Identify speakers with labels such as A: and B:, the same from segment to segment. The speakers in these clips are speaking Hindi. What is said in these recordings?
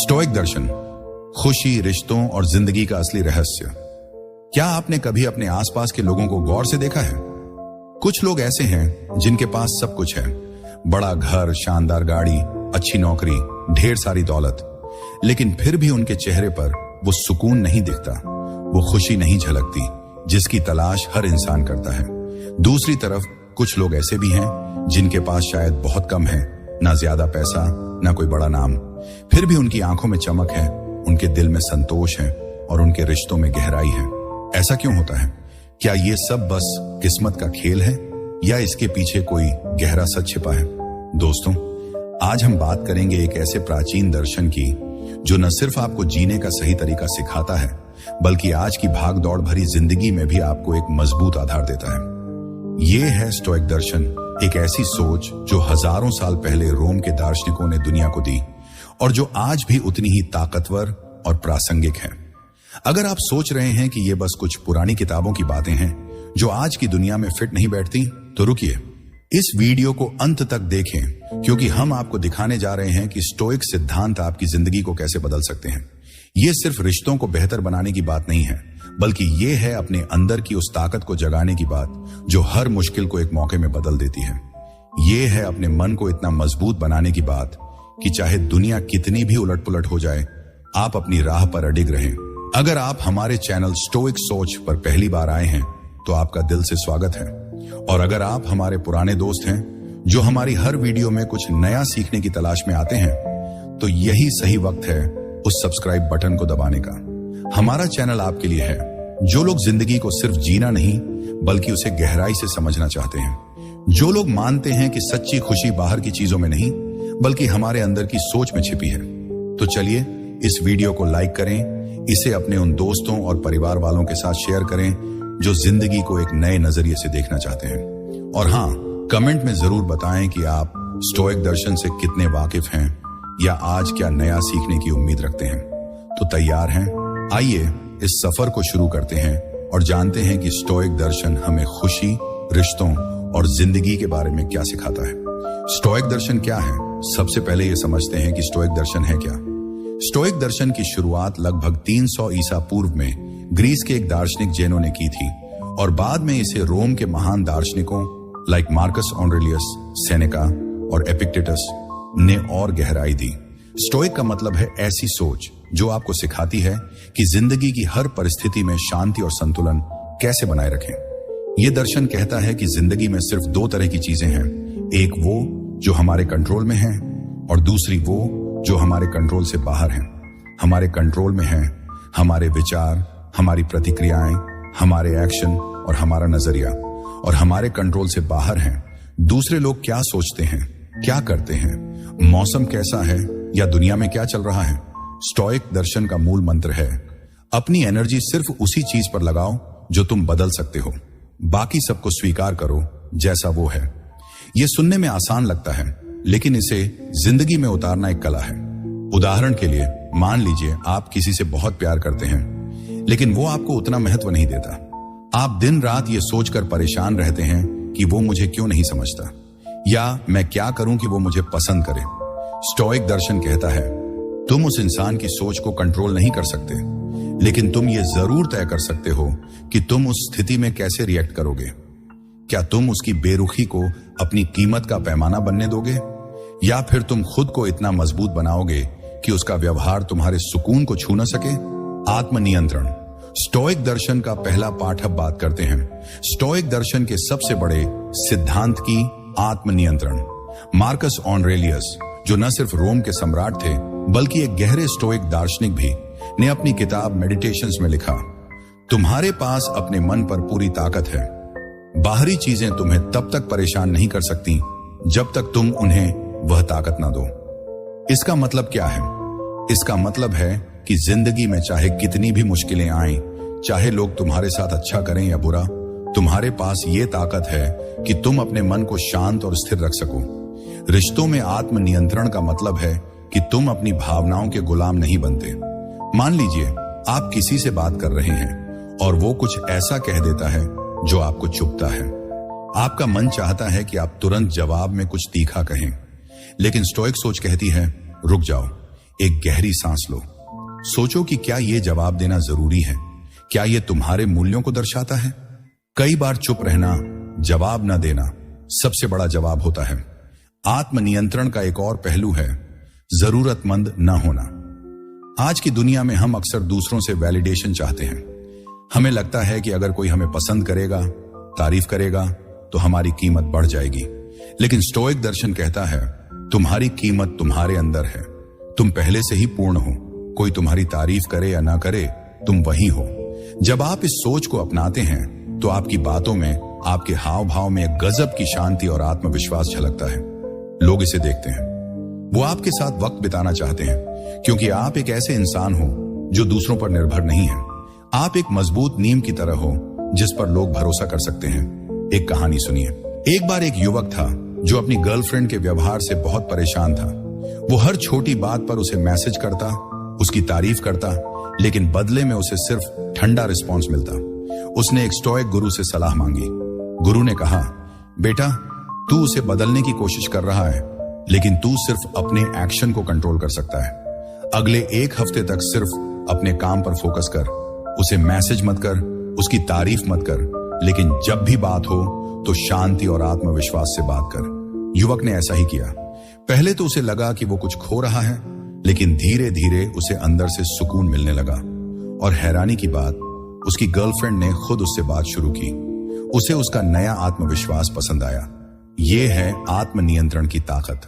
A: स्टोइक दर्शन, खुशी, रिश्तों और जिंदगी का असली रहस्य। क्या आपने कभी अपने आसपास के लोगों को गौर से देखा है? कुछ लोग ऐसे हैं जिनके पास सब कुछ है, बड़ा घर, शानदार गाड़ी, अच्छी नौकरी, ढेर सारी दौलत, लेकिन फिर भी उनके चेहरे पर वो सुकून नहीं दिखता, वो खुशी नहीं झलकती जिसकी तलाश हर इंसान करता है। दूसरी तरफ कुछ लोग ऐसे भी हैं जिनके पास शायद बहुत कम है, ना ज्यादा पैसा, ना कोई बड़ा नाम, फिर भी उनकी आंखों में चमक है, उनके दिल में संतोष है और उनके रिश्तों में गहराई है। ऐसा क्यों होता है? क्या ये सब बस किस्मत का खेल है या इसके पीछे कोई गहरा सच छिपा है? दोस्तों, आज हम बात करेंगे एक ऐसे प्राचीन दर्शन की जो न सिर्फ आपको जीने का सही तरीका सिखाता है, बल्कि आज की भाग दौड़ भरी जिंदगी में भी आपको एक मजबूत आधार देता है। ये है स्टोइक दर्शन, एक ऐसी सोच जो हजारों साल पहले रोम के दार्शनिकों ने दुनिया को दी और जो आज भी उतनी ही ताकतवर और प्रासंगिक है। अगर आप सोच रहे हैं कि ये बस कुछ पुरानी किताबों की बातें हैं जो आज की दुनिया में फिट नहीं बैठती, तो रुकिए, इस वीडियो को अंत तक देखें, क्योंकि हम आपको दिखाने जा रहे हैं कि स्टोइक सिद्धांत आपकी जिंदगी को कैसे बदल सकते हैं। ये सिर्फ रिश्तों को बेहतर बनाने की बात नहीं है, बल्कि ये है अपने अंदर की उस ताकत को जगाने की बात जो हर मुश्किल को एक मौके में बदल देती है। ये है अपने मन को इतना मजबूत बनाने की बात कि चाहे दुनिया कितनी भी उलट पुलट हो जाए, आप अपनी राह पर अडिग रहें। अगर आप हमारे चैनल स्टोइक सोच पर पहली बार आए हैं तो आपका दिल से स्वागत है, और अगर आप हमारे पुराने दोस्त हैं जो हमारी हर वीडियो में कुछ नया सीखने की तलाश में आते हैं, तो यही सही वक्त है उस सब्सक्राइब बटन को दबाने का। हमारा चैनल आपके लिए है जो लोग जिंदगी को सिर्फ जीना नहीं बल्कि उसे गहराई से समझना चाहते हैं, जो लोग मानते हैं कि सच्ची खुशी बाहर की चीजों में नहीं बल्कि हमारे अंदर की सोच में छिपी है। तो चलिए इस वीडियो को लाइक करें, इसे अपने उन दोस्तों और परिवार वालों के साथ शेयर करें जो जिंदगी को एक नए नजरिए से देखना चाहते हैं। और हाँ, कमेंट में जरूर बताएं कि आप स्टोइक दर्शन से कितने वाकिफ हैं या आज क्या नया सीखने की उम्मीद रखते हैं। तो तैयार हैं? आइए इस सफर को शुरू करते हैं और जानते हैं कि स्टोइक दर्शन हमें खुशी, रिश्तों और जिंदगी के बारे में क्या सिखाता है। स्टोइक दर्शन क्या है? सबसे पहले ये समझते हैं कि स्टोइक दर्शन है क्या। स्टोइक दर्शन की शुरुआत लगभग 300 ईसा पूर्व में ग्रीस के एक दार्शनिक जेनो ने की थी और बाद में इसे रोम के महान दार्शनिकों लाइक मार्कस ऑरेलियस, सेनेका और एपिक्टेटस ने और गहराई दी। स्टोइक का मतलब है ऐसी सोच जो आपको सिखाती है कि जिंदगी की हर परिस्थिति में शांति और संतुलन कैसे बनाए रखें। यह दर्शन कहता है कि जिंदगी में सिर्फ दो तरह की चीजें हैं, एक वो जो हमारे कंट्रोल में है और दूसरी वो जो हमारे कंट्रोल से बाहर है। हमारे कंट्रोल में है हमारे विचार, हमारी प्रतिक्रियाएं, हमारे एक्शन और हमारा नजरिया, और हमारे कंट्रोल से बाहर है दूसरे लोग क्या सोचते हैं, क्या करते हैं, मौसम कैसा है या दुनिया में क्या चल रहा है। स्टोइक दर्शन का मूल मंत्र है अपनी एनर्जी सिर्फ उसी चीज पर लगाओ जो तुम बदल सकते हो, बाकी सबको स्वीकार करो जैसा वो है। यह सुनने में आसान लगता है, लेकिन इसे जिंदगी में उतारना एक कला है। उदाहरण के लिए, मान लीजिए आप किसी से बहुत प्यार करते हैं, लेकिन वो आपको उतना महत्व नहीं देता। आप दिन रात ये सोचकर परेशान रहते हैं कि वो मुझे क्यों नहीं समझता, या मैं क्या करूं कि वो मुझे पसंद करे। स्टोइक दर्शन कहता है तुम उस इंसान की सोच को कंट्रोल नहीं कर सकते, लेकिन तुम ये जरूर तय कर सकते हो कि तुम उस स्थिति में कैसे रिएक्ट करोगे। क्या तुम उसकी बेरुखी को अपनी कीमत का पैमाना बनने दोगे, या फिर तुम खुद को इतना मजबूत बनाओगे कि उसका व्यवहार तुम्हारे सुकून को छू न सके। आत्मनियंत्रण, स्टोइक दर्शन का पहला पाठ अब बात करते हैं। स्टोइक दर्शन के सबसे बड़े सिद्धांत की आत्मनियंत्रण। मार्कस ऑरेलियस, जो न सिर्फ रोम के सम्राट थे बल्कि एक गहरे स्टोइक दार्शनिक भी, ने अपनी किताब मेडिटेशंस में लिखा, तुम्हारे पास अपने मन पर पूरी ताकत है। बाहरी चीजें तुम्हें तब तक परेशान नहीं कर सकती जब तक तुम उन्हें वह ताकत ना दो। इसका मतलब क्या है? इसका मतलब है कि जिंदगी में चाहे कितनी भी मुश्किलें आएं, चाहे लोग तुम्हारे साथ अच्छा करें या बुरा, तुम्हारे पास ये ताकत है कि तुम अपने मन को शांत और स्थिर रख सको। रिश्तों में आत्मनियंत्रण का मतलब है कि तुम अपनी भावनाओं के गुलाम नहीं बनते। मान लीजिए आप किसी से बात कर रहे हैं और वो कुछ ऐसा कह देता है जो आपको चुभता है। आपका मन चाहता है कि आप तुरंत जवाब में कुछ तीखा कहें, लेकिन स्टोइक सोच कहती है रुक जाओ, एक गहरी सांस लो। सोचो कि क्या यह जवाब देना जरूरी है? क्या यह तुम्हारे मूल्यों को दर्शाता है? कई बार चुप रहना, जवाब न देना सबसे बड़ा जवाब होता है। आत्मनियंत्रण का एक और पहलू है जरूरतमंद न होना। आज की दुनिया में हम अक्सर दूसरों से वैलिडेशन चाहते हैं। हमें लगता है कि अगर कोई हमें पसंद करेगा, तारीफ करेगा, तो हमारी कीमत बढ़ जाएगी। लेकिन स्टोइक दर्शन कहता है तुम्हारी कीमत तुम्हारे अंदर है। तुम पहले से ही पूर्ण हो। कोई तुम्हारी तारीफ करे या ना करे, तुम वही हो। जब आप इस सोच को अपनाते हैं तो आपकी बातों में, आपके हाव भाव में एक गजब की शांति और आत्मविश्वास झलकता है। लोग इसे देखते हैं, वो आपके साथ वक्त बिताना चाहते हैं, क्योंकि आप एक ऐसे इंसान हो जो दूसरों पर निर्भर नहीं है। आप एक मजबूत नींव की तरह हो जिस पर लोग भरोसा कर सकते हैं। एक कहानी सुनिए। एक बार एक युवक था जो अपनी गर्लफ्रेंड के व्यवहार से बहुत परेशान था। वो हर छोटी बात पर उसे मैसेज करता, उसकी तारीफ करता, लेकिन बदले में उसे सिर्फ ठंडा रिस्पॉन्स मिलता। उसने एक स्टोइक गुरु से सलाह मांगी। गुरु ने कहा, बेटा, तू उसे बदलने की कोशिश कर रहा है, लेकिन तू सिर्फ अपने एक्शन को कंट्रोल कर सकता है। अगले एक हफ्ते तक सिर्फ अपने काम पर फोकस कर। उसे मैसेज मत कर, उसकी तारीफ मत कर, लेकिन जब भी बात हो तो शांति और आत्मविश्वास से बात कर। युवक ने ऐसा ही किया। पहले तो उसे लगा कि वो कुछ खो रहा है, लेकिन धीरे धीरे उसे अंदर से सुकून मिलने लगा। और हैरानी की बात, उसकी गर्लफ्रेंड ने खुद उससे बात शुरू की। उसे उसका नया आत्मविश्वास पसंद आया। ये है आत्मनियंत्रण की ताकत।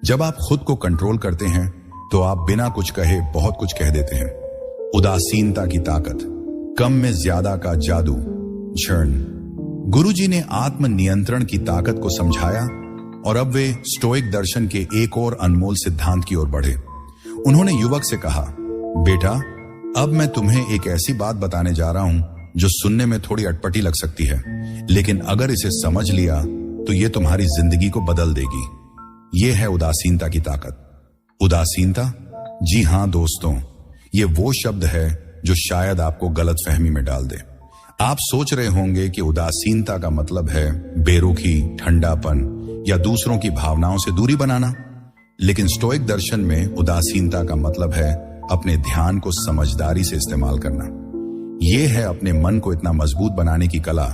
A: जब आप खुद को कंट्रोल करते हैं तो आप बिना कुछ कहे बहुत कुछ कह देते हैं। उदासीनता की ताकत, कम में ज्यादा का जादू। क्षण। गुरुजी ने आत्मनियंत्रण की ताकत को समझाया और अब वे स्टोइक दर्शन के एक और अनमोल सिद्धांत की ओर बढ़े। उन्होंने युवक से कहा, बेटा, अब मैं तुम्हें एक ऐसी बात बताने जा रहा हूं जो सुनने में थोड़ी अटपटी लग सकती है, लेकिन अगर इसे समझ लिया तो यह तुम्हारी जिंदगी को बदल देगी। यह है उदासीनता की ताकत। उदासीनता? जी हां दोस्तों, ये वो शब्द है जो शायद आपको गलत फहमी में डाल दे। आप सोच रहे होंगे कि उदासीनता का मतलब है बेरुखी, ठंडापन या दूसरों की भावनाओं से दूरी बनाना, लेकिन स्टोइक दर्शन में उदासीनता का मतलब है अपने ध्यान को समझदारी से इस्तेमाल करना। यह है अपने मन को इतना मजबूत बनाने की कला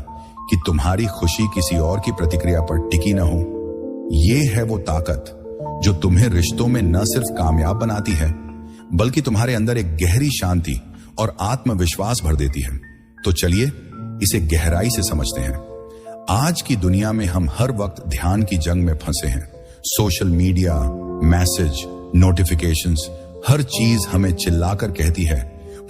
A: कि तुम्हारी खुशी किसी और की प्रतिक्रिया पर टिकी न हो। यह है वो ताकत जो तुम्हें रिश्तों में न सिर्फ कामयाब बनाती है, बल्कि तुम्हारे अंदर एक गहरी शांति और आत्मविश्वास भर देती है। तो चलिए इसे गहराई से समझते हैं। आज की दुनिया में हम हर वक्त ध्यान की जंग में फंसे हैं। सोशल मीडिया, मैसेज, नोटिफिकेशंस, हर चीज हमें चिल्लाकर कहती है,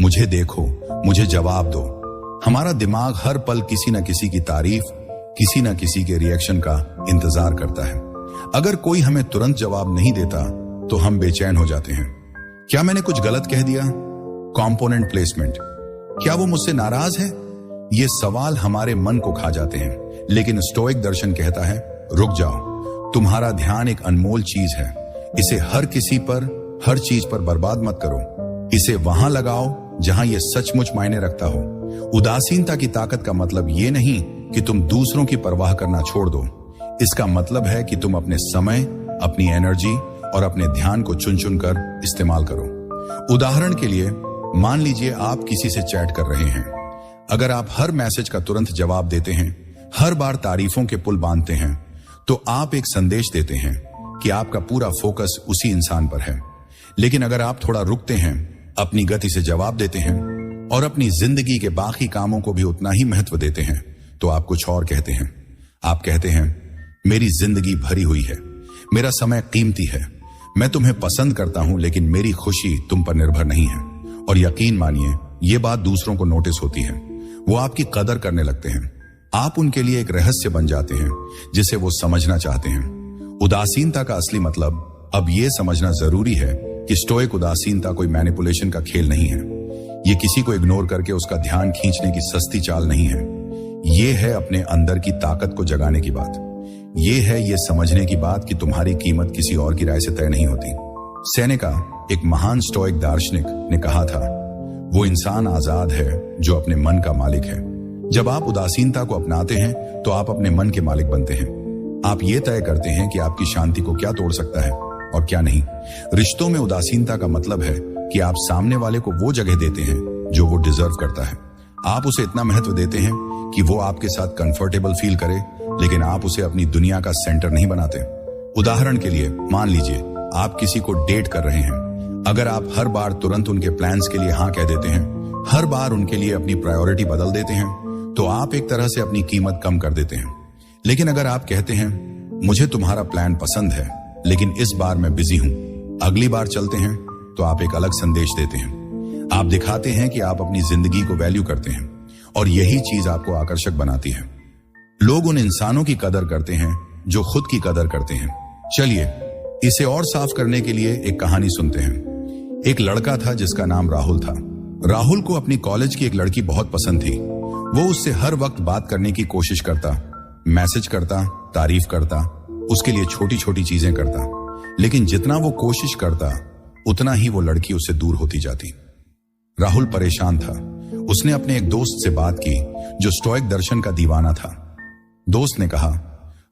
A: मुझे देखो, मुझे जवाब दो। हमारा दिमाग हर पल किसी न किसी की तारीफ, किसी न किसी के रिएक्शन का इंतजार करता है। अगर कोई हमें तुरंत जवाब नहीं देता तो हम बेचैन हो जाते हैं। क्या मैंने कुछ गलत कह दिया? कंपोनेंट प्लेसमेंट, क्या वो मुझसे नाराज है? ये सवाल हमारे मन को खा जाते हैं। लेकिन स्टोइक दर्शन कहता है, रुक जाओ, तुम्हारा ध्यान एक अनमोल चीज है। इसे हर किसी पर, हर चीज पर बर्बाद मत करो। इसे वहां लगाओ जहां यह सचमुच मायने रखता हो। उदासीनता की ताकत का मतलब ये नहीं कि तुम दूसरों की परवाह करना छोड़ दो। इसका मतलब है कि तुम अपने समय, अपनी एनर्जी और अपने ध्यान को चुन चुन कर इस्तेमाल करो। उदाहरण के लिए, मान लीजिए आप किसी से चैट कर रहे हैं। अगर आप हर मैसेज का तुरंत जवाब देते हैं, हर बार तारीफों के पुल बांधते हैं, तो आप एक संदेश देते हैं कि आपका पूरा फोकस उसी इंसान पर है। लेकिन अगर आप थोड़ा रुकते हैं, अपनी गति से जवाब देते हैं और अपनी जिंदगी के बाकी कामों को भी उतना ही महत्व देते हैं, तो आप कुछ और कहते हैं। आप कहते हैं, मेरी जिंदगी भरी हुई है, मेरा समय कीमती है, मैं तुम्हें पसंद करता हूं, लेकिन मेरी खुशी तुम पर निर्भर नहीं है। और यकीन मानिए, ये बात दूसरों को नोटिस होती है। वो आपकी कदर करने लगते हैं। आप उनके लिए एक रहस्य बन जाते हैं जिसे वो समझना चाहते हैं। उदासीनता का असली मतलब अब ये समझना जरूरी है कि स्टोइक उदासीनता कोई मैनिपुलेशन का खेल नहीं है। ये किसी को इग्नोर करके उसका ध्यान खींचने की सस्ती चाल नहीं है। ये है अपने अंदर की ताकत को जगाने की बात। ये है ये समझने की बात कि तुम्हारी कीमत किसी और की राय से तय नहीं होती। सेनेका, एक महान स्टोइक दार्शनिक, ने कहा था, वो इंसान आजाद है जो अपने मन का मालिक है। जब आप उदासीनता को अपनाते हैं तो आप अपने मन के मालिक बनते हैं। आप ये तय करते हैं कि आपकी शांति को क्या तोड़ सकता है और क्या नहीं। रिश्तों में उदासीनता का मतलब है कि आप सामने वाले को वो जगह देते हैं जो वो डिजर्व करता है। आप उसे इतना महत्व देते हैं कि वो आपके साथ कंफर्टेबल फील करे, लेकिन आप उसे अपनी दुनिया का सेंटर नहीं बनाते। उदाहरण के लिए मान लीजिए आप किसी को डेट कर रहे हैं। अगर आप हर बार तुरंत उनके प्लान्स के लिए हाँ कह देते हैं, हर बार उनके लिए अपनी प्रायोरिटी बदल देते हैं, तो आप एक तरह से अपनी कीमत कम कर देते हैं। लेकिन अगर आप कहते हैं मुझे तुम्हारा प्लान पसंद है, लेकिन इस बार मैं बिजी हूं, अगली बार चलते हैं, तो आप एक अलग संदेश देते हैं। आप दिखाते हैं कि आप अपनी जिंदगी को वैल्यू करते हैं, और यही चीज आपको आकर्षक बनाती है। लोग उन इंसानों की कदर करते हैं जो खुद की कदर करते हैं। चलिए इसे और साफ करने के लिए एक कहानी सुनते हैं। एक लड़का था जिसका नाम राहुल था। राहुल को अपनी कॉलेज की एक लड़की बहुत पसंद थी। वो उससे हर वक्त बात करने की कोशिश करता, मैसेज करता, तारीफ करता, उसके लिए छोटी छोटी चीजें करता, लेकिन जितना वो कोशिश करता उतना ही वो लड़की उससे दूर होती जाती। राहुल परेशान था। उसने अपने एक दोस्त से बात की जो स्टोइक दर्शन का दीवाना था। दोस्त ने कहा,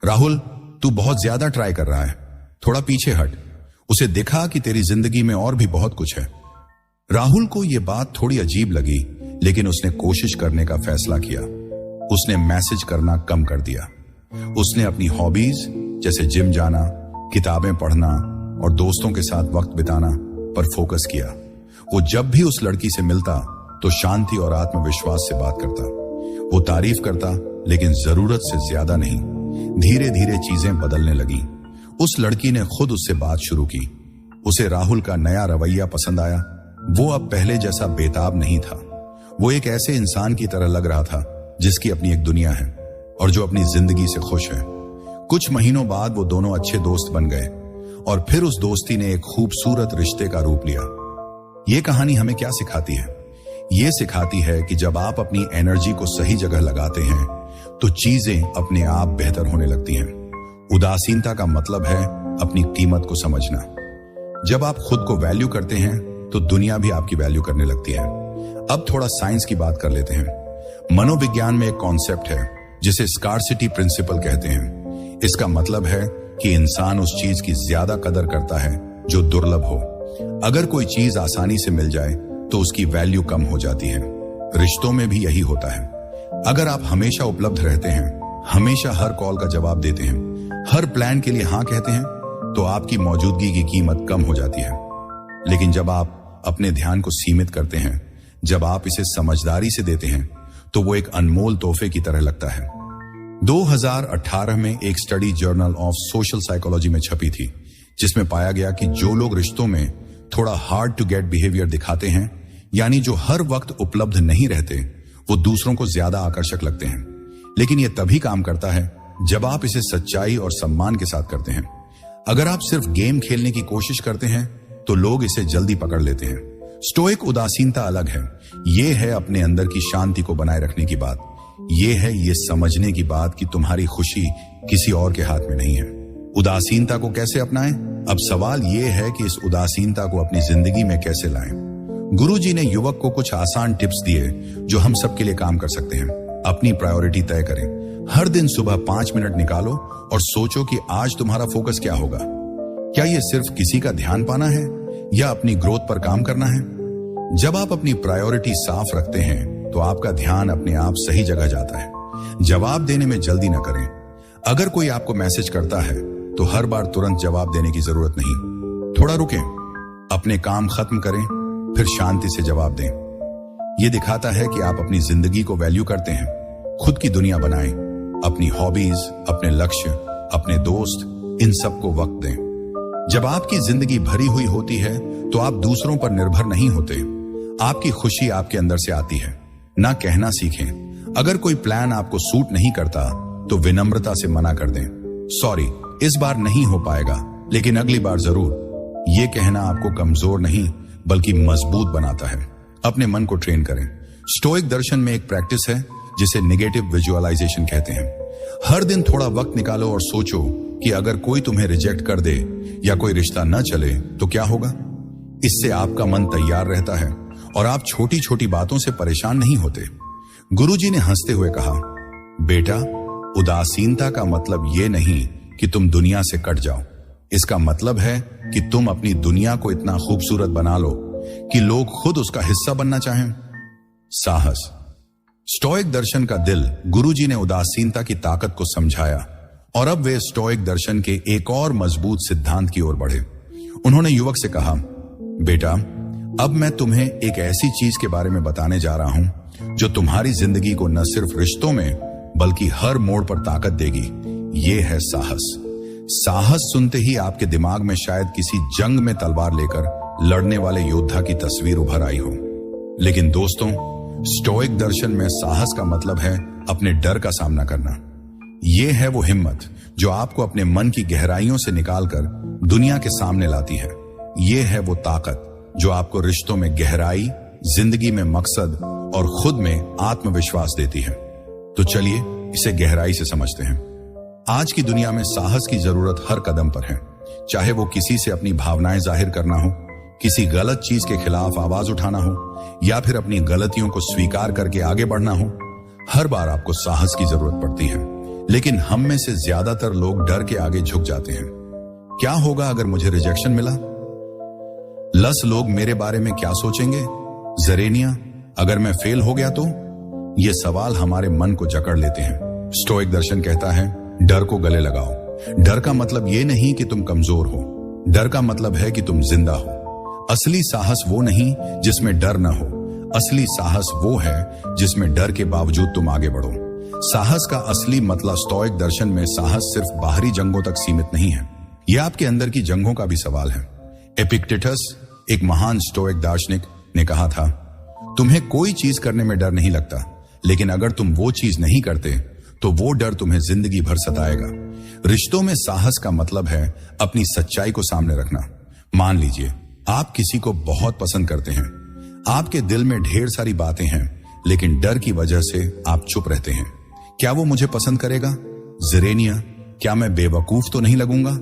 A: राहुल तू बहुत ज्यादा ट्राई कर रहा है, थोड़ा पीछे हट, उसे दिखा कि तेरी जिंदगी में और भी बहुत कुछ है। राहुल को यह बात थोड़ी अजीब लगी, लेकिन उसने कोशिश करने का फैसला किया। उसने मैसेज करना कम कर दिया। उसने अपनी हॉबीज जैसे जिम जाना, किताबें पढ़ना और दोस्तों के साथ वक्त बिताना पर फोकस किया। वो जब भी उस लड़की से मिलता तो शांति और आत्मविश्वास से बात करता। वो तारीफ करता, लेकिन जरूरत से ज्यादा नहीं। धीरे धीरे चीजें बदलने लगी। उस लड़की ने खुद उससे बात शुरू की। उसे राहुल का नया रवैया पसंद आया। वो अब पहले जैसा बेताब नहीं था। वो एक ऐसे इंसान की तरह लग रहा था जिसकी अपनी एक दुनिया है और जो अपनी जिंदगी से खुश है। कुछ महीनों बाद वो दोनों अच्छे दोस्त बन गए और फिर उस दोस्ती ने एक खूबसूरत रिश्ते का रूप लिया। ये कहानी हमें क्या सिखाती है? ये सिखाती है कि जब आप अपनी एनर्जी को सही जगह लगाते हैं तो चीजें अपने आप बेहतर होने लगती हैं। उदासीनता का मतलब है अपनी कीमत को समझना। जब आप खुद को वैल्यू करते हैं तो दुनिया भी आपकी वैल्यू करने लगती है। अब थोड़ा साइंस की बात कर लेते हैं। मनोविज्ञान में एक कॉन्सेप्ट है जिसे स्कार्सिटी प्रिंसिपल कहते हैं। इसका मतलब है कि इंसान उस चीज की ज्यादा कदर करता है जो दुर्लभ हो। अगर कोई चीज आसानी से मिल जाए तो उसकी वैल्यू कम हो जाती है। रिश्तों में भी यही होता है। अगर आप हमेशा उपलब्ध रहते हैं, हमेशा हर कॉल का जवाब देते हैं, हर प्लान के लिए हाँ कहते हैं, तो आपकी मौजूदगी की कीमत कम हो जाती है। लेकिन जब आप अपने ध्यान को सीमित करते हैं, जब आप इसे समझदारी से देते हैं, तो वो एक अनमोल तोहफे की तरह लगता है। 2018 में एक study journal of social psychology में छपी थी, जिसमें पाया गया कि जो लोग रिश्तों में थोड़ा हार्ड टू गेट बिहेवियर दिखाते हैं, यानी जो हर वक्त उपलब्ध नहीं रहते, वो दूसरों को ज्यादा आकर्षक लगते हैं। लेकिन यह तभी काम करता है जब आप इसे सच्चाई और सम्मान के साथ करते हैं। अगर आप सिर्फ गेम खेलने की कोशिश करते हैं तो लोग इसे जल्दी पकड़ लेते हैं। स्टोइक उदासीनता अलग है। ये है अपने अंदर की शांति को बनाए रखने की बात। ये है ये समझने की बात कि तुम्हारी खुशी किसी और के हाथ में नहीं है। उदासीनता को कैसे अपनाएं? अब सवाल यह है कि इस उदासीनता को अपनी जिंदगी में कैसे लाएं। गुरुजी ने युवक को कुछ आसान टिप्स दिए जो हम सबके लिए काम कर सकते हैं। अपनी प्रायोरिटी तय करें। हर दिन सुबह 5 मिनट निकालो और सोचो कि आज तुम्हारा फोकस क्या होगा। क्या यह सिर्फ किसी का ध्यान पाना है या अपनी ग्रोथ पर काम करना है? जब आप अपनी प्रायोरिटी साफ रखते हैं तो आपका ध्यान अपने आप सही जगह जाता है। जवाब देने में जल्दी न करें। अगर कोई आपको मैसेज करता है तो हर बार तुरंत जवाब देने की जरूरत नहीं। थोड़ा रुकें, अपने काम खत्म करें, फिर शांति से जवाब दें। यह दिखाता है कि आप अपनी जिंदगी को वैल्यू करते हैं। खुद की दुनिया बनाएं। अपनी हॉबीज, अपने लक्ष्य, अपने दोस्त, इन सबको वक्त दें। जब आपकी जिंदगी भरी हुई होती है तो आप दूसरों पर निर्भर नहीं होते। आपकी खुशी आपके अंदर से आती है। ना कहना सीखें। अगर कोई प्लान आपको सूट नहीं करता तो विनम्रता से मना कर दें। सॉरी, इस बार नहीं हो पाएगा, लेकिन अगली बार जरूर। यह कहना आपको कमजोर नहीं बल्कि मजबूत बनाता है। अपने मन को ट्रेन करें। स्टोइक दर्शन में एक प्रैक्टिस है जिसे नेगेटिव विजुअलाइजेशन कहते हैं। हर दिन थोड़ा वक्त निकालो और सोचो कि अगर कोई तुम्हें रिजेक्ट कर दे या कोई रिश्ता न चले तो क्या होगा। इससे आपका मन तैयार रहता है और आप छोटी छोटी बातों से परेशान नहीं होते। गुरुजी ने हंसते हुए कहा, बेटा, उदासीनता का मतलब यह नहीं कि तुम दुनिया से कट जाओ। इसका मतलब है कि तुम अपनी दुनिया को इतना खूबसूरत बना लो कि लोग खुद उसका हिस्सा बनना चाहें। साहस। स्टोइक दर्शन का दिल गुरुजी ने उदासीनता की ताकत को समझाया और अब वे स्टोइक दर्शन के एक और मजबूत सिद्धांत की ओर बढ़े। उन्होंने युवक से कहा, बेटा, अब मैं तुम्हें एक ऐसी चीज के बारे में बताने जा रहा हूं जो तुम्हारी जिंदगी को न सिर्फ रिश्तों में बल्कि हर मोड़ पर ताकत देगी। ये है साहस। साहस सुनते ही आपके दिमाग में शायद किसी जंग में तलवार लेकर लड़ने वाले योद्धा की तस्वीर उभर आई हो। लेकिन दोस्तों, स्टोइक दर्शन में साहस का मतलब है अपने डर का सामना करना। यह है वो हिम्मत जो आपको अपने मन की गहराइयों से निकालकर दुनिया के सामने लाती है। यह है वो ताकत जो आपको रिश्तों में गहराई, जिंदगी में मकसद और खुद में आत्मविश्वास देती है। तो चलिए इसे गहराई से समझते हैं। आज की दुनिया में साहस की जरूरत हर कदम पर है, चाहे वो किसी से अपनी भावनाएं जाहिर करना हो, किसी गलत चीज के खिलाफ आवाज उठाना हो या फिर अपनी गलतियों को स्वीकार करके आगे बढ़ना हो। हर बार आपको साहस की जरूरत पड़ती है, लेकिन हम में से ज्यादातर लोग डर के आगे झुक जाते हैं। क्या होगा अगर मुझे रिजेक्शन मिला? लस लोग मेरे बारे में क्या सोचेंगे? जरेनिया, अगर मैं फेल हो गया तो? ये सवाल हमारे मन को जकड़ लेते हैं। स्टोइक दर्शन कहता है, डर को गले लगाओ। डर का मतलब ये नहीं कि तुम कमजोर हो, डर का मतलब है कि तुम जिंदा हो। असली साहस वो नहीं जिसमें डर न हो, असली साहस वो है जिसमें डर के बावजूद तुम आगे बढ़ो। साहस का असली मतलब स्टोइक दर्शन में साहस सिर्फ बाहरी जंगों तक सीमित नहीं है, यह आपके अंदर की जंगों का भी सवाल है। एपिक्टेटस, एक महान स्टोइक दार्शनिक, ने कहा था, तुम्हें कोई चीज करने में डर नहीं लगता, लेकिन अगर तुम वो चीज नहीं करते तो वो डर तुम्हें जिंदगी भर सताएगा। रिश्तों में साहस का मतलब है अपनी सच्चाई को सामने रखना। मान लीजिए आप किसी को बहुत पसंद करते हैं, आपके दिल में ढेर सारी बातें हैं, लेकिन डर की वजह से आप चुप रहते हैं। क्या वो मुझे पसंद करेगा? जरेनिया, क्या मैं बेवकूफ तो नहीं लगूंगा?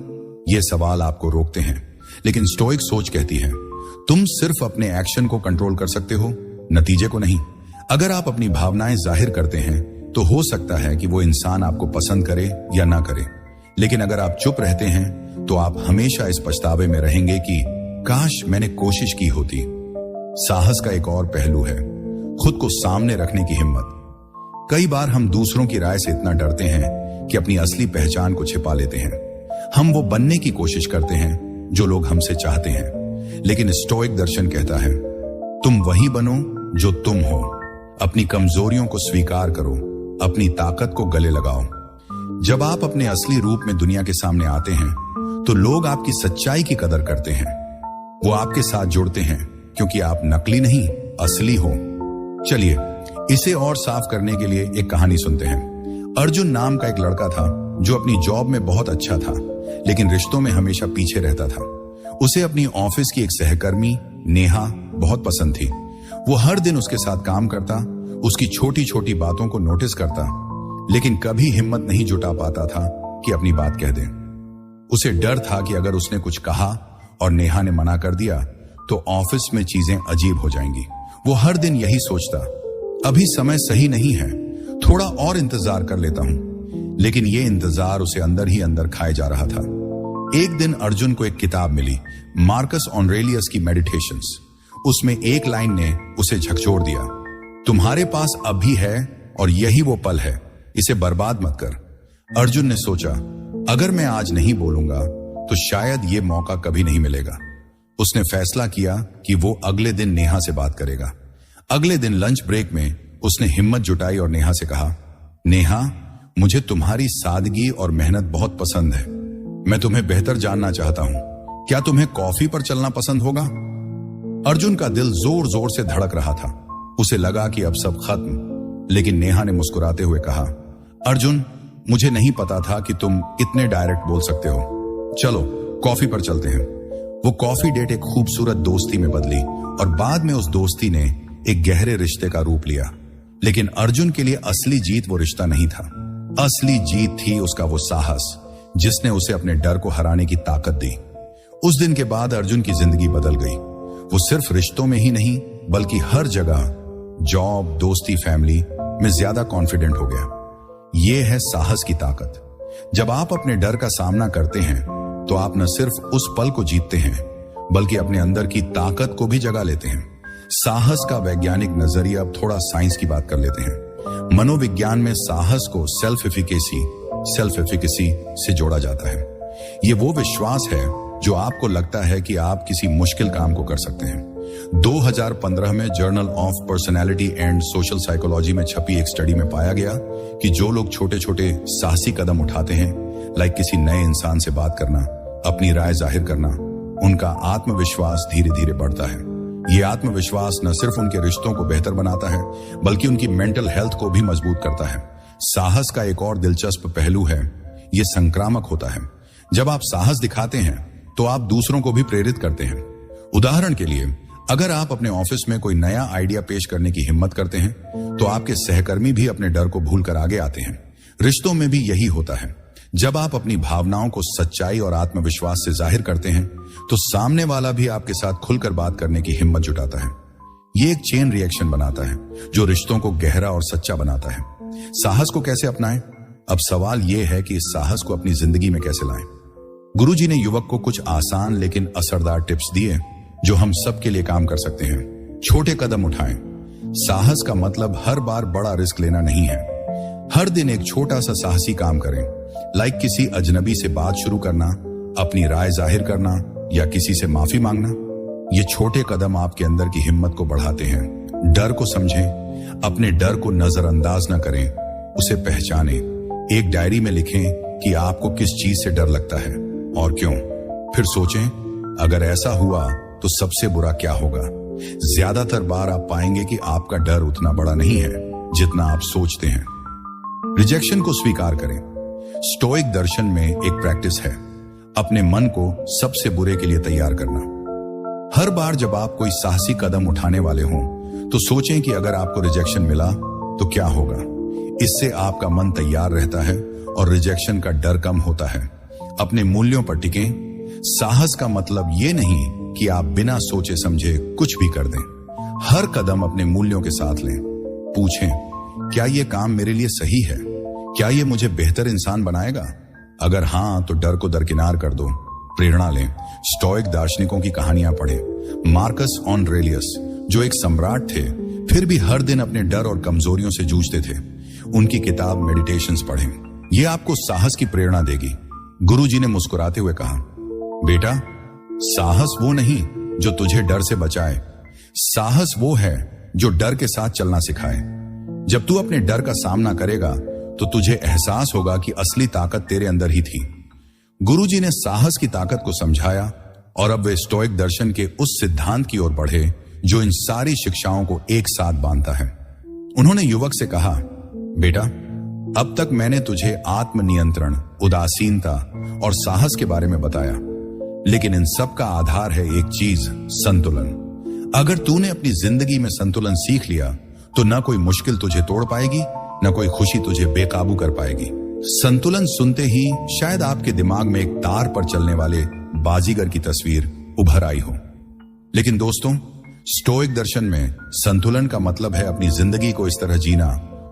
A: ये सवाल आपको रोकते हैं, लेकिन स्टोइक सोच कहती है, तुम सिर्फ अपने एक्शन को कंट्रोल कर सकते हो, नतीजे को नहीं। अगर आप अपनी भावनाएं जाहिर करते हैं तो हो सकता है कि वो इंसान आपको पसंद करे या ना करे, लेकिन अगर आप चुप रहते हैं तो आप हमेशा इस पछतावे में रहेंगे कि काश मैंने कोशिश की होती। साहस का एक और पहलू है खुद को सामने रखने की हिम्मत। कई बार हम दूसरों की राय से इतना डरते हैं कि अपनी असली पहचान को छिपा लेते हैं। हम वो बनने की कोशिश करते हैं जो लोग हमसे चाहते हैं, लेकिन स्टोइक दर्शन कहता है, तुम वही बनो जो तुम हो। अपनी कमजोरियों को स्वीकार करो, अपनी ताकत को गले लगाओ। जब आप अपने असली रूप में दुनिया के सामने आते हैं तो लोग आपकी सच्चाई की कदर करते हैं। वो आपके साथ जुड़ते हैं क्योंकि आप नकली नहीं, असली हो। चलिए इसे और साफ करने के लिए एक कहानी सुनते हैं। अर्जुन नाम का एक लड़का था जो अपनी जॉब में बहुत अच्छा था, लेकिन रिश्तों में हमेशा पीछे रहता था। उसे अपनी ऑफिस की एक सहकर्मी नेहा बहुत पसंद थी। वो हर दिन उसके साथ काम करता, उसकी छोटी छोटी बातों को नोटिस करता, लेकिन कभी हिम्मत नहीं जुटा पाता था कि अपनी बात कह दे। उसे डर था कि अगर उसने कुछ कहा और नेहा ने मना कर दिया तो ऑफिस में चीजें अजीब हो जाएंगी। वो हर दिन यही सोचता, अभी समय सही नहीं है, थोड़ा और इंतजार कर लेता हूं। लेकिन ये इंतजार उसे अंदर ही अंदर खाए जा रहा था। एक दिन अर्जुन को एक किताब मिली, मार्कस ऑरेलियस की मेडिटेशंस। उसमें एक लाइन ने उसे झकझोर दिया, तुम्हारे पास अभी है और यही वो पल है, इसे बर्बाद मत कर। अर्जुन ने सोचा, अगर मैं आज नहीं बोलूंगा तो शायद ये मौका कभी नहीं मिलेगा। उसने फैसला किया कि वो अगले दिन नेहा से बात करेगा। अगले दिन लंच ब्रेक में उसने हिम्मत जुटाई और नेहा से कहा, नेहा, मुझे तुम्हारी सादगी और मेहनत बहुत पसंद है। मैं तुम्हें बेहतर जानना चाहता हूं, क्या तुम्हें कॉफी पर चलना पसंद होगा? अर्जुन का दिल जोर जोर से धड़क रहा था। उसे लगा कि अब सब खत्म, लेकिन नेहा ने मुस्कुराते हुए कहा, अर्जुन, मुझे नहीं पता था कि तुम इतने डायरेक्ट बोल सकते हो। चलो कॉफी पर चलते हैं। वो कॉफी डेट एक खूबसूरत दोस्ती में बदली और बाद में उस दोस्ती ने एक गहरे रिश्ते का रूप लिया। लेकिन अर्जुन के लिए असली जीत वो रिश्ता नहीं था, असली जीत थी उसका वो साहस जिसने उसे अपने डर को हराने की ताकत दी। उस दिन के बाद अर्जुन की जिंदगी बदल गई। वो सिर्फ रिश्तों में ही नहीं बल्कि हर जगह, जॉब, दोस्ती, फैमिली में ज्यादा कॉन्फिडेंट हो गया। ये है साहस की ताकत। जब आप अपने डर का सामना करते हैं तो आप न सिर्फ उस पल को जीतते हैं बल्कि अपने अंदर की ताकत को भी जगा लेते हैं। साहस का वैज्ञानिक नजरिया, अब थोड़ा साइंस की बात कर लेते हैं। मनोविज्ञान में साहस को सेल्फ एफिकेसी से जोड़ा जाता है। ये वो विश्वास है जो आपको लगता है कि आप किसी मुश्किल काम को कर सकते हैं। 2015 में journal of personality and social psychology में छपी एक स्टडी में पाया गया कि जो लोग छोटे छोटे साहसी कदम उठाते हैं, लाइक किसी नए इंसान से बात करना, अपनी राय जाहिर करना, उनका आत्मविश्वास धीरे धीरे बढ़ता है। ये आत्मविश्वास न सिर्फ उनके रिश्तों को बेहतर बनाता है बल्कि उनकी मेंटल हेल्थ को भी मजबूत करता है। साहस का एक और दिलचस्प पहलू है, ये संक्रामक होता है। जब आप साहस दिखाते हैं तो आप दूसरों को भी प्रेरित करते हैं। उदाहरण के लिए, अगर आप अपने ऑफिस में कोई नया आइडिया पेश करने की हिम्मत करते हैं तो आपके सहकर्मी भी अपने डर को भूलकर आगे आते हैं। रिश्तों में भी यही होता है। जब आप अपनी भावनाओं को सच्चाई और आत्मविश्वास से जाहिर करते हैं तो सामने वाला भी आपके साथ खुलकर बात करने की हिम्मत जुटाता है। ये एक चेन रिएक्शन बनाता है जो रिश्तों को गहरा और सच्चा बनाता है। साहस को कैसे अपनाएं? अब सवाल यह है कि इस साहस को अपनी जिंदगी में कैसे लाएं। गुरुजी ने युवक को कुछ आसान लेकिन असरदार टिप्स दिए जो हम सब के लिए काम कर सकते हैं। छोटे कदम उठाएं। साहस का मतलब हर बार बड़ा रिस्क लेना नहीं है। हर दिन एक छोटा सा साहसी काम करें, लाइक किसी अजनबी से बात शुरू करना, अपनी राय जाहिर करना या किसी से माफी मांगना। ये छोटे कदम आपके अंदर की हिम्मत को बढ़ाते हैं। डर को समझें, अपने डर को नजरअंदाज न करें, उसे पहचानें। एक डायरी में लिखें कि आपको किस चीज से डर लगता है और क्यों। फिर सोचें, अगर ऐसा हुआ तो सबसे बुरा क्या होगा। ज्यादातर बार आप पाएंगे कि आपका डर उतना बड़ा नहीं है जितना आप सोचते हैं। रिजेक्शन को स्वीकार करें। स्टोइक दर्शन में एक प्रैक्टिस है, अपने मन को सबसे बुरे के लिए तैयार करना। हर बार जब आप कोई साहसी कदम उठाने वाले हों तो सोचें कि अगर आपको रिजेक्शन मिला तो क्या होगा। इससे आपका मन तैयार रहता है और रिजेक्शन का डर कम होता है। अपने मूल्यों पर टिकें। साहस का मतलब ये नहीं कि आप बिना सोचे समझे कुछ भी कर दें। हर कदम अपने मूल्यों के साथ लें। पूछें, क्या ये काम मेरे लिए सही है? क्या ये मुझे बेहतर इंसान बनाएगा? अगर हां तो डर को दरकिनार कर दो। प्रेरणा लें। स्टोइक दार्शनिकों की कहानियां पढ़ें। मार्कस ऑरेलियस, जो एक सम्राट थे फिर भी हर दिन अपने डर और कमजोरियों से जूझते थे, उनकी किताब मेडिटेशंस पढ़ें। यह आपको साहस की प्रेरणा देगी। गुरुजी ने मुस्कुराते हुए कहा, बेटा, साहस वो नहीं जो तुझे डर से बचाए, साहस वो है जो डर के साथ चलना सिखाए। जब तू अपने डर का सामना करेगा तो तुझे एहसास होगा कि असली ताकत तेरे अंदर ही थी। गुरुजी ने साहस की ताकत को समझाया और अब वे स्टोइक दर्शन के उस सिद्धांत की ओर बढ़े जो इन सारी शिक्षाओं को एक साथ बांधता है। उन्होंने युवक से कहा, बेटा, अब तक मैंने तुझे आत्मनियंत्रण, उदासीनता और साहस के बारे में बताया, लेकिन इन सब का आधार है एक चीज, संतुलन। अगर तूने अपनी जिंदगी में संतुलन सीख लिया तो न कोई मुश्किल तुझे तोड़ पाएगी, न कोई खुशी तुझे बेकाबू कर पाएगी। संतुलन सुनते ही शायद आपके दिमाग में एक तार पर चलने वाले बाजीगर की तस्वीर उभर आई हो। लेकिन दोस्तों, स्टोइक दर्शन में संतुलन का मतलब है अपनी जिंदगी को इस तरह जीना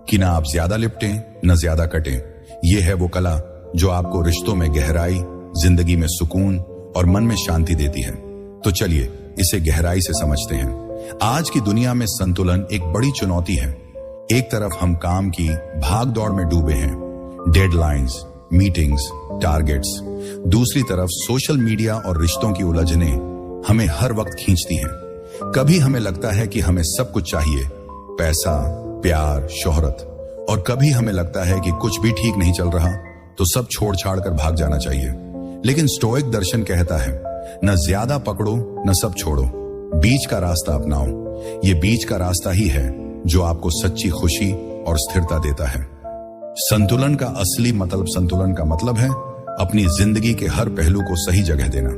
A: कि ना आप ज्यादा लिपटें न ज्यादा कटें। यह है वो कला जो आपको रिश्तों में गहराई, जिंदगी में सुकून और मन में शांति देती है। तो चलिए इसे गहराई से समझते हैं। आज की दुनिया में संतुलन एक बड़ी चुनौती है। एक तरफ हम काम की भाग दौड़ में डूबे हैं, डेडलाइंस, मीटिंग्स, टारगेट्स। दूसरी तरफ सोशल मीडिया और रिश्तों की उलझनें हमें हर वक्त खींचती हैं। कभी हमें लगता है कि हमें सब कुछ चाहिए, पैसा, प्यार, शोहरत, और कभी हमें लगता है कि कुछ भी ठीक नहीं चल रहा तो सब छोड़ छाड़ कर भाग जाना चाहिए। लेकिन स्टोइक दर्शन कहता है, न ज्यादा पकड़ो न सब छोड़ो, बीच का रास्ता अपनाओ। ये बीच का रास्ता ही है जो आपको सच्ची खुशी और स्थिरता देता है। संतुलन का असली मतलब, संतुलन का मतलब है अपनी जिंदगी के हर पहलू को सही जगह देना।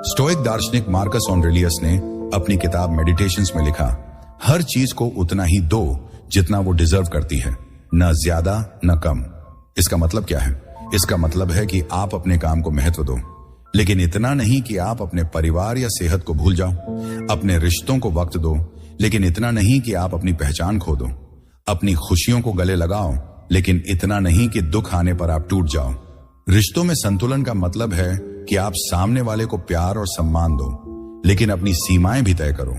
A: स्टोइक दार्शनिक मार्कस ऑरेलियस ने अपनी किताब मेडिटेशंस में लिखा, हर चीज को उतना ही दो जितना वो डिजर्व करती है, न ज्यादा न कम। इसका मतलब क्या है? इसका मतलब है कि आप अपने काम को महत्व दो, लेकिन इतना नहीं कि आप अपने परिवार या सेहत को भूल जाओ। अपने रिश्तों को वक्त दो, लेकिन इतना नहीं कि आप अपनी पहचान खो दो। अपनी खुशियों को गले लगाओ, लेकिन इतना नहीं कि दुख आने पर आप टूट जाओ। रिश्तों में संतुलन का मतलब है कि आप सामने वाले को प्यार और सम्मान दो, लेकिन अपनी सीमाएं भी तय करो।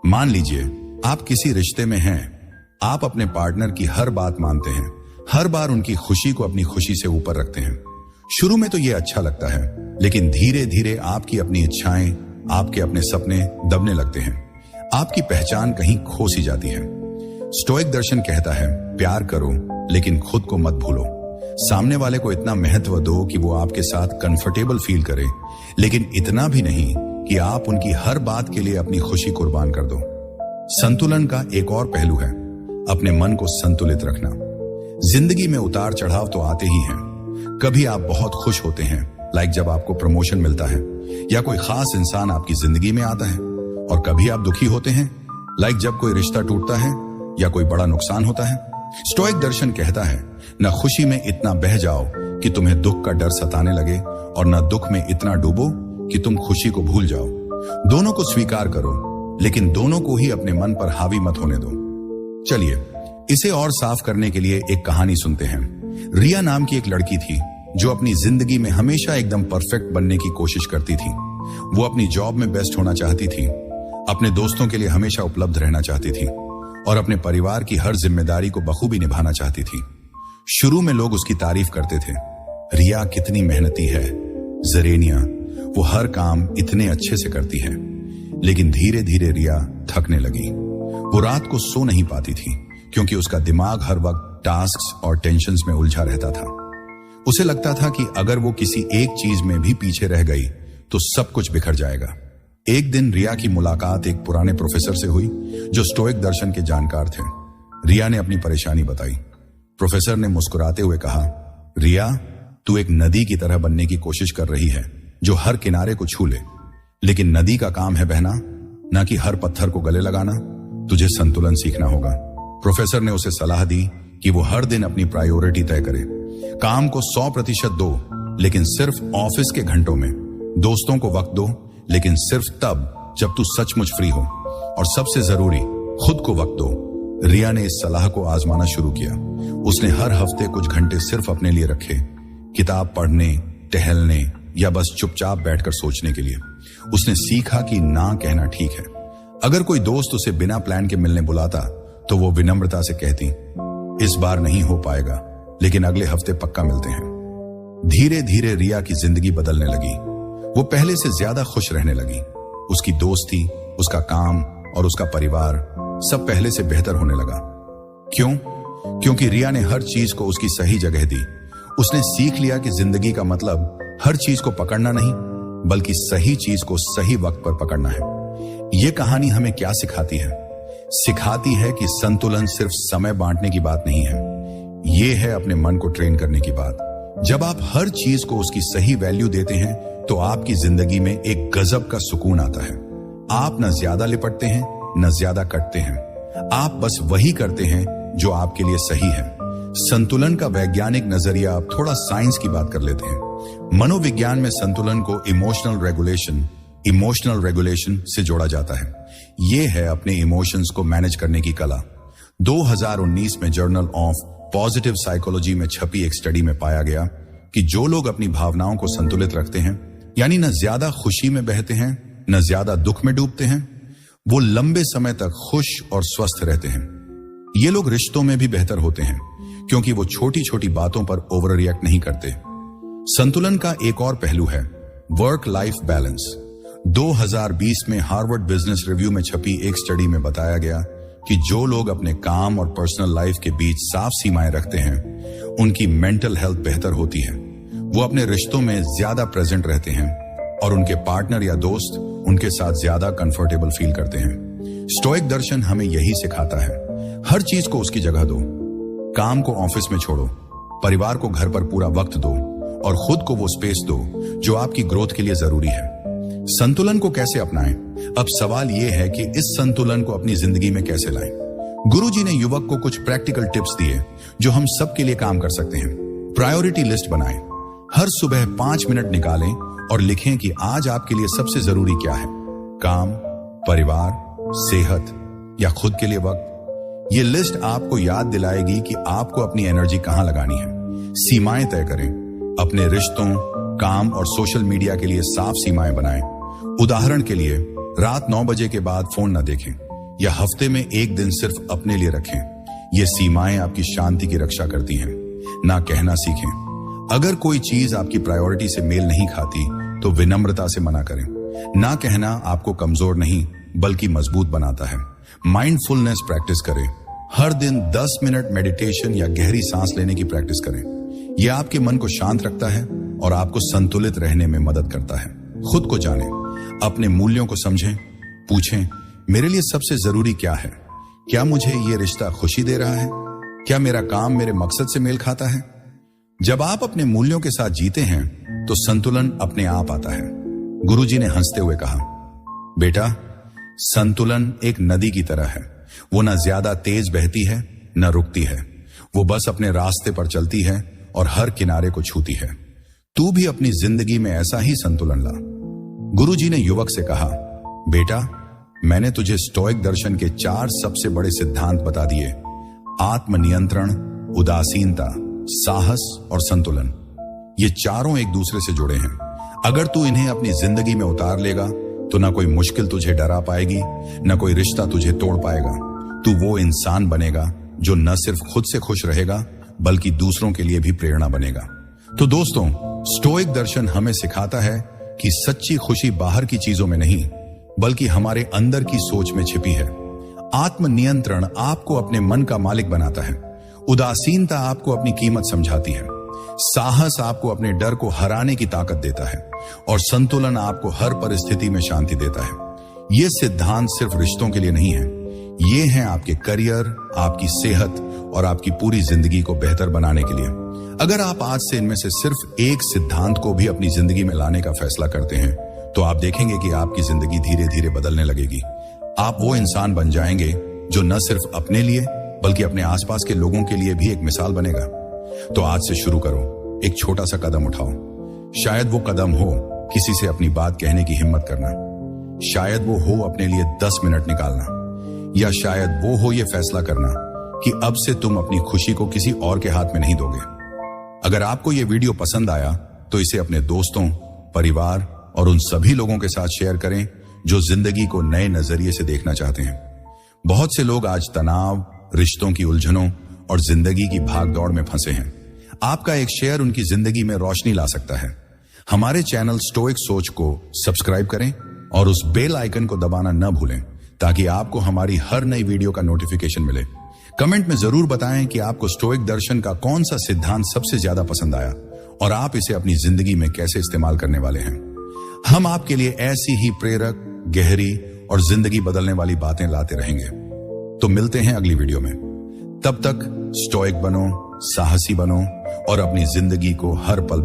A: मान लीजिए आप किसी रिश्ते में हैं, आप अपने पार्टनर की हर बात मानते हैं, हर बार उनकी खुशी को अपनी खुशी से ऊपर रखते हैं। शुरू में तो यह अच्छा लगता है, लेकिन धीरे धीरे आपकी अपनी इच्छाएं, आपके अपने सपने दबने लगते हैं। आपकी पहचान कहीं खो सी जाती है। स्टोइक दर्शन कहता है, प्यार करो लेकिन खुद को मत भूलो। सामने वाले को इतना महत्व दो कि वो आपके साथ कंफर्टेबल फील करे, लेकिन इतना भी नहीं कि आप उनकी हर बात के लिए अपनी खुशी कुर्बान कर दो। संतुलन का एक और पहलू है अपने मन को संतुलित रखना। जिंदगी में उतार चढ़ाव तो आते ही हैं। कभी आप बहुत खुश होते हैं, लाइक जब आपको प्रमोशन मिलता है या कोई खास इंसान आपकी जिंदगी में आता है, और कभी आप दुखी होते हैं, लाइक जब कोई रिश्ता टूटता है या कोई बड़ा नुकसान होता है। स्टोइक दर्शन कहता है, न खुशी में इतना बह जाओ कि तुम्हें दुख का डर सताने लगे, और न दुख में इतना डूबो कि तुम खुशी को भूल जाओ। दोनों को स्वीकार करो, लेकिन दोनों को ही अपने मन पर हावी मत होने दो। चलिए इसे और साफ करने के लिए एक कहानी सुनते हैं। रिया नाम की एक लड़की थी जो अपनी जिंदगी में हमेशा एकदम परफेक्ट बनने की कोशिश करती थी। वो अपनी जॉब में बेस्ट होना चाहती थी, अपने दोस्तों के लिए हमेशा उपलब्ध रहना चाहती थी, और अपने परिवार की हर जिम्मेदारी को बखूबी निभाना चाहती थी। शुरू में लोग उसकी तारीफ करते थे, रिया कितनी मेहनती है, जरेनिया वो हर काम इतने अच्छे से करती है। लेकिन धीरे धीरे रिया थकने लगी। वो रात को सो नहीं पाती थी, क्योंकि उसका दिमाग हर वक्त टास्क्स और टेंशन्स में उलझा रहता था। उसे लगता था कि अगर वो किसी एक चीज में भी पीछे रह गई तो सब कुछ बिखर जाएगा। एक दिन रिया की मुलाकात एक पुराने प्रोफेसर से हुई जो स्टोइक दर्शन के जानकार थे। रिया ने अपनी परेशानी बताई। प्रोफेसर ने मुस्कुराते हुए कहा, रिया तू एक नदी की तरह बनने की कोशिश कर रही है जो हर किनारे को छू ले, लेकिन नदी का काम है बहना, ना कि हर पत्थर को गले लगाना। तुझे संतुलन सीखना होगा। प्रोफेसर ने उसे सलाह दी कि वो हर दिन अपनी प्रायोरिटी तय करे। काम को 100% दो, लेकिन सिर्फ ऑफिस के घंटों में। दोस्तों को वक्त दो, लेकिन सिर्फ तब जब तू सचमुच फ्री हो, और सबसे जरूरी खुद को वक्त दो। रिया ने इस सलाह को आजमाना शुरू किया। उसने हर हफ्ते कुछ घंटे सिर्फ अपने लिए रखे, किताब पढ़ने, टहलने या बस चुपचाप बैठकर सोचने के लिए। उसने सीखा कि ना कहना ठीक है। अगर कोई दोस्त उसे बिना प्लान के मिलने बुलाता तो वो विनम्रता से कहती, इस बार नहीं हो पाएगा, लेकिन अगले हफ्ते पक्का मिलते हैं। धीरे धीरे रिया की जिंदगी बदलने लगी। वो पहले से ज्यादा खुश रहने लगी। उसकी दोस्ती, उसका काम और उसका परिवार सब पहले से बेहतर होने लगा। क्यों? क्योंकि रिया ने हर चीज को उसकी सही जगह दी। उसने सीख लिया कि जिंदगी का मतलब हर चीज को पकड़ना नहीं, बल्कि सही चीज को सही वक्त पर पकड़ना है। यह कहानी हमें क्या सिखाती है? सिखाती है कि संतुलन सिर्फ समय बांटने की बात नहीं है, यह है अपने मन को ट्रेन करने की बात। जब आप हर चीज को उसकी सही वैल्यू देते हैं तो आपकी जिंदगी में एक गजब का सुकून आता है। आप न ज्यादा लिपटते हैं, न ज्यादा कटते हैं। आप बस वही करते हैं जो आपके लिए सही है। संतुलन का वैज्ञानिक नजरिया, आप थोड़ा साइंस की बात कर लेते हैं। मनोविज्ञान में संतुलन को इमोशनल रेगुलेशन से जोड़ा जाता है। यह है अपने इमोशंस को मैनेज करने की कला। 2019 में जर्नल ऑफ पॉजिटिव साइकोलॉजी में छपी एक स्टडी में पाया गया कि जो लोग अपनी भावनाओं को संतुलित रखते हैं, यानी न ज्यादा खुशी में बहते हैं न ज्यादा दुख में डूबते हैं, वो लंबे समय तक खुश और स्वस्थ रहते हैं। ये लोग रिश्तों में भी बेहतर होते हैं, क्योंकि वो छोटी छोटी बातों पर ओवर रिएक्ट नहीं करते। संतुलन का एक और पहलू है वर्क लाइफ बैलेंस। 2020 में हार्वर्ड बिजनेस रिव्यू में छपी एक स्टडी में बताया गया कि जो लोग अपने काम और पर्सनल लाइफ के बीच साफ सीमाएं रखते हैं, उनकी मेंटल हेल्थ बेहतर होती है। वो अपने रिश्तों में ज्यादा प्रेजेंट रहते हैं और उनके पार्टनर या दोस्त उनके साथ ज्यादा कंफर्टेबल फील करते हैं। स्टोइक दर्शन हमें यही सिखाता है, हर चीज को उसकी जगह दो। काम को ऑफिस में छोड़ो, परिवार को घर पर पूरा वक्त दो, और खुद को वो स्पेस दो जो आपकी ग्रोथ के लिए जरूरी है। संतुलन को कैसे अपनाएं? अब सवाल यह है कि इस संतुलन को अपनी जिंदगी में कैसे लाएं? गुरुजी ने युवक को कुछ प्रैक्टिकल टिप्स दिए जो हम सबके लिए काम कर सकते हैं। प्रायोरिटी लिस्ट बनाएं। हर सुबह 5 मिनट निकालें और लिखें कि आज आपके लिए सबसे जरूरी क्या है। काम, परिवार, सेहत या खुद के लिए वक्त। ये लिस्ट आपको याद दिलाएगी कि आपको अपनी एनर्जी कहां लगानी है। सीमाएं तय करें। अपने रिश्तों, काम और सोशल मीडिया के लिए साफ सीमाएं बनाएं। उदाहरण के लिए रात 9 बजे के बाद फोन न देखें या हफ्ते में एक दिन सिर्फ अपने लिए रखें। ये सीमाएं आपकी शांति की रक्षा करती हैं। ना कहना सीखें। अगर कोई चीज आपकी प्रायोरिटी से मेल नहीं खाती तो विनम्रता से मना करें। ना कहना आपको कमजोर नहीं बल्कि मजबूत बनाता है। माइंडफुलनेस प्रैक्टिस करें। हर दिन 10 मिनट मेडिटेशन या गहरी सांस लेने की प्रैक्टिस करें। यह आपके मन को शांत रखता है और आपको संतुलित रहने में मदद करता है। खुद को जानें, अपने मूल्यों को समझें, पूछें, मेरे लिए सबसे जरूरी क्या है? क्या मुझे ये रिश्ता खुशी दे रहा है? क्या मेरा काम मेरे मकसद से मेल खाता है? जब आप अपने मूल्यों के साथ जीते हैं तो संतुलन अपने आप आता है। गुरुजी ने हंसते हुए कहा, बेटा, संतुलन एक नदी की तरह है। वो न ज्यादा तेज बहती है न रुकती है। वो बस अपने रास्ते पर चलती है और हर किनारे को छूती है। तू भी अपनी जिंदगी में ऐसा ही संतुलन ला। गुरुजी ने युवक से कहा, बेटा, मैंने तुझे स्टोइक दर्शन के 4 सबसे बड़े सिद्धांत बता दिए। आत्मनियंत्रण, उदासीनता, साहस और संतुलन। ये चारों एक दूसरे से जुड़े हैं। अगर तू इन्हें अपनी जिंदगी में उतार लेगा तो ना कोई मुश्किल तुझे डरा पाएगी, ना कोई रिश्ता तुझे तोड़ पाएगा। तू वो इंसान बनेगा जो न सिर्फ खुद से खुश रहेगा बल्कि दूसरों के लिए भी प्रेरणा बनेगा। तो दोस्तों, स्टोइक दर्शन हमें सिखाता है कि सच्ची खुशी बाहर की चीजों में नहीं बल्कि हमारे अंदर की सोच में छिपी है। आत्मनियंत्रण आपको अपने मन का मालिक बनाता है। उदासीनता आपको अपनी कीमत समझाती है। साहस आपको अपने डर को हराने की ताकत देता है और संतुलन आपको हर परिस्थिति में शांति देता है। ये सिद्धांत सिर्फ रिश्तों के लिए नहीं है, ये हैं आपके करियर, आपकी सेहत और आपकी पूरी जिंदगी को बेहतर बनाने के लिए। अगर आप आज से इनमें से सिर्फ एक सिद्धांत को भी अपनी जिंदगी में लाने का फैसला करते हैं तो आप देखेंगे कि आपकी जिंदगी धीरे धीरे बदलने लगेगी। आप वो इंसान बन जाएंगे जो न सिर्फ अपने लिए बल्कि अपने आसपास के लोगों के लिए भी एक मिसाल बनेगा। तो आज से शुरू करो, एक छोटा सा कदम उठाओ। शायद वो कदम हो किसी से अपनी बात कहने की हिम्मत करना, शायद वो हो अपने लिए 10 मिनट निकालना, या शायद वो हो ये फैसला करना कि अब से तुम अपनी खुशी को किसी और के हाथ में नहीं दोगे। अगर आपको ये वीडियो पसंद आया तो इसे अपने दोस्तों, परिवार और उन सभी लोगों के साथ शेयर करें जो जिंदगी को नए नजरिए से देखना चाहते हैं। बहुत से लोग आज तनाव, रिश्तों की उलझनों और जिंदगी की भागदौड़ में फंसे हैं। आपका एक शेयर उनकी जिंदगी में रोशनी ला सकता है। हमारे चैनल स्टोइक सोच को सब्सक्राइब करें और उस बेल आइकन को दबाना न भूलें ताकि आपको हमारी हर नई वीडियो का नोटिफिकेशन मिले। कमेंट में जरूर बताएं कि आपको स्टोइक दर्शन का कौन सा सिद्धांत सबसे ज्यादा पसंद आया और आप इसे अपनी जिंदगी में कैसे इस्तेमाल करने वाले हैं। हम आपके लिए ऐसी ही प्रेरक, गहरी और जिंदगी बदलने वाली बातें लाते रहेंगे। तो मिलते हैं अगली वीडियो में। तब तक स्टोइक बनो, साहसी बनो और अपनी जिंदगी को हर पल